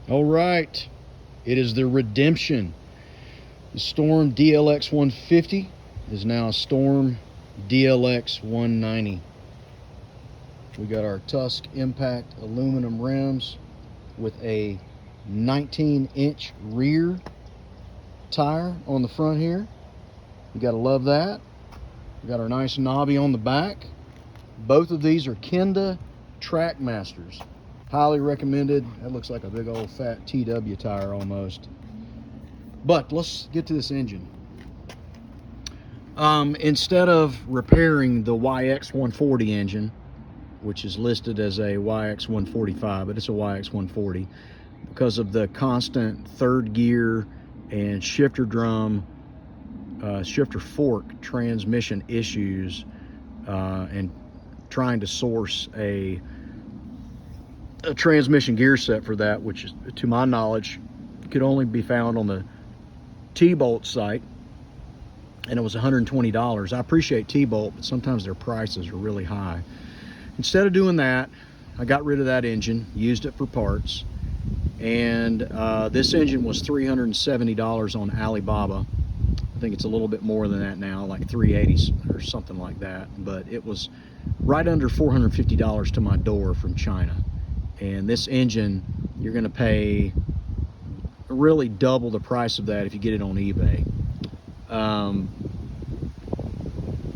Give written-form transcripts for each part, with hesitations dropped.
All right, it is the redemption. The Storm DLX 150 is now a Storm DLX 190. We got our Tusk Impact aluminum rims with a 19-inch rear tire on the front here. You gotta love that. We got our nice knobby on the back. Both of these are Kenda Trackmasters. Highly recommended. That looks like a big old fat TW tire almost. But let's get to this engine. Instead of repairing the YX140 engine, which is listed as a YX145, but it's a YX140, because of the constant third gear and shifter drum, shifter fork transmission issues, and trying to source a transmission gear set for that, which is, to my knowledge, could only be found on the T-Bolt site, and it was $120. I appreciate T-Bolt, but sometimes their prices are really high. Instead of doing that, I got rid of that engine, used it for parts, and this engine was $370 on Alibaba. I think it's a little bit more than that now, like $380 or something like that, but it was right under $450 to my door from China. And this engine, you're going to pay really double the price of that if you get it on eBay.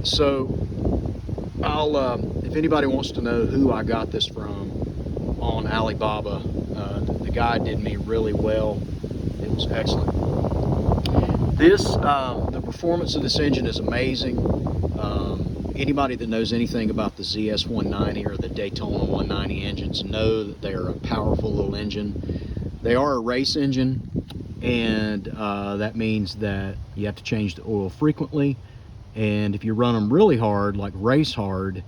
So I'll if anybody wants to know who I got this from on Alibaba, the guy did me really well. It was excellent. The performance of this engine is amazing. Anybody that knows anything about the ZS 190 or the Daytona 190 engines know that they are a powerful little engine. They are a race engine, and that means that you have to change the oil frequently. And if you run them really hard, like race hard,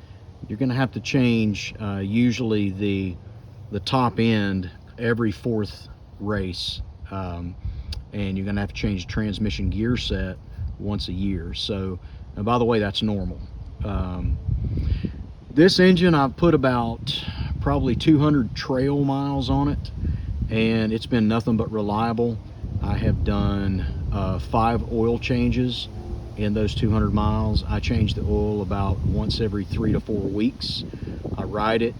you're going to have to change usually the top end every fourth race, and you're going to have to change the transmission gear set once a year. So, and by the way, that's normal. This engine, I've put about probably 200 trail miles on it, and it's been nothing but reliable. I have done 5 oil changes in those 200 miles. I change the oil about once every 3 to 4 weeks. I ride it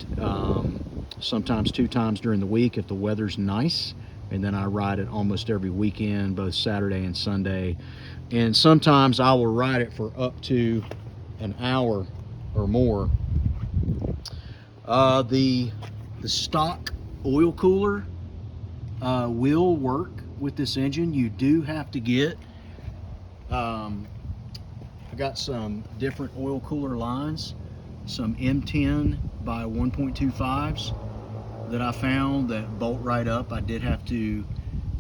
sometimes 2 times during the week if the weather's nice, and then I ride it almost every weekend, both Saturday and Sunday. And sometimes I will ride it for up to an hour or more. The stock oil cooler will work with this engine. You do have to get I got some different oil cooler lines, some M10 by 1.25s that I found that bolt right up. I did have to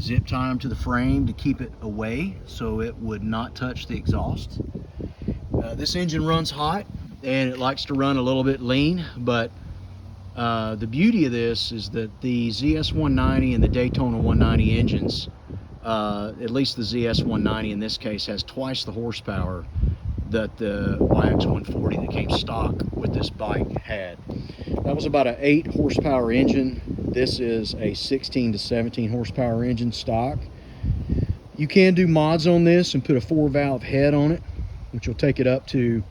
zip tie them to the frame to keep it away so it would not touch the exhaust. This engine runs hot and it likes to run a little bit lean, but the beauty of this is that the ZS 190 and the Daytona 190 engines, at least the ZS 190 in this case, has twice the horsepower that the YX 140 that came stock with this bike had. That was about an 8 horsepower engine. This is a 16 to 17 horsepower engine stock. You can do mods on this and put a 4-valve head on it, which will take it up to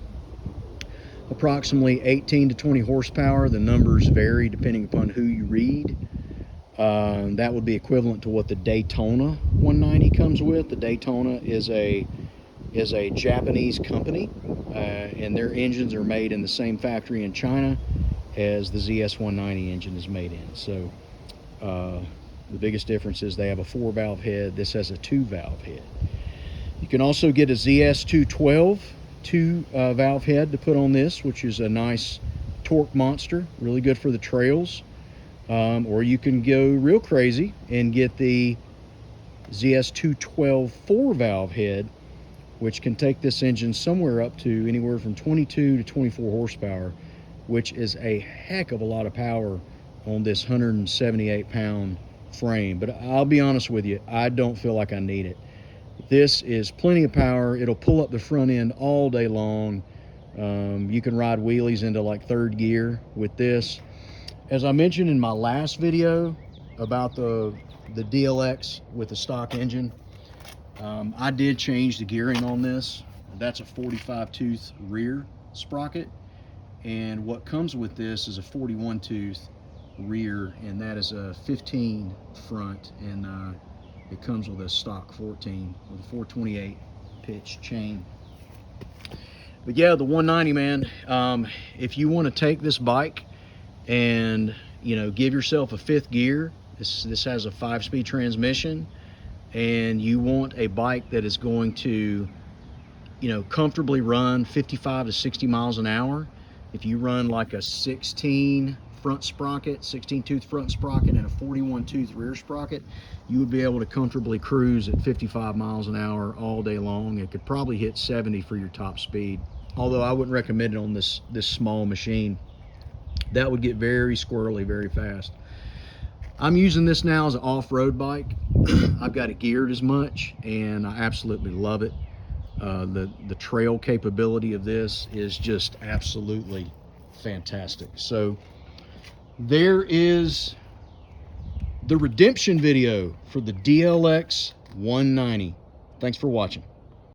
approximately 18 to 20 horsepower. The numbers vary depending upon who you read. That would be equivalent to what the Daytona 190 comes with. The Daytona is a Japanese company, and their engines are made in the same factory in China as the ZS 190 engine is made in. So the biggest difference is they have a 4-valve head. This has a 2-valve head. You can also get a ZS 212 2-valve head to put on this, which is a nice torque monster, really good for the trails. Or you can go real crazy and get the ZS 212 4-valve head, which can take this engine somewhere up to anywhere from 22 to 24 horsepower, which is a heck of a lot of power on this 178-pound frame. But I'll be honest with you, I don't feel like I need it. This is plenty of power. It'll pull up the front end all day long. You can ride wheelies into like 3rd gear with this. As I mentioned in my last video about the the DLX with the stock engine. I did change the gearing on this. That's a 45 tooth rear sprocket, and what comes with this is a 41 tooth rear, and that is a 15 front, and it comes with a stock 14 with a 428 pitch chain. But yeah, the 190, man, if you want to take this bike and, you know, give yourself a fifth gear, this has a 5-speed transmission, and you want a bike that is going to, you know, comfortably run 55 to 60 miles an hour. If you run like a 16 front sprocket, 16 tooth front sprocket, and a 41 tooth rear sprocket, you would be able to comfortably cruise at 55 miles an hour all day long. It could probably hit 70 for your top speed, although I wouldn't recommend it on this small machine. That would get very squirrely very fast. I'm using this now as an off-road bike. I've got it geared as much, and I absolutely love it. The trail capability of this is just absolutely fantastic. So there is the redemption video for the DLX 190. Thanks for watching.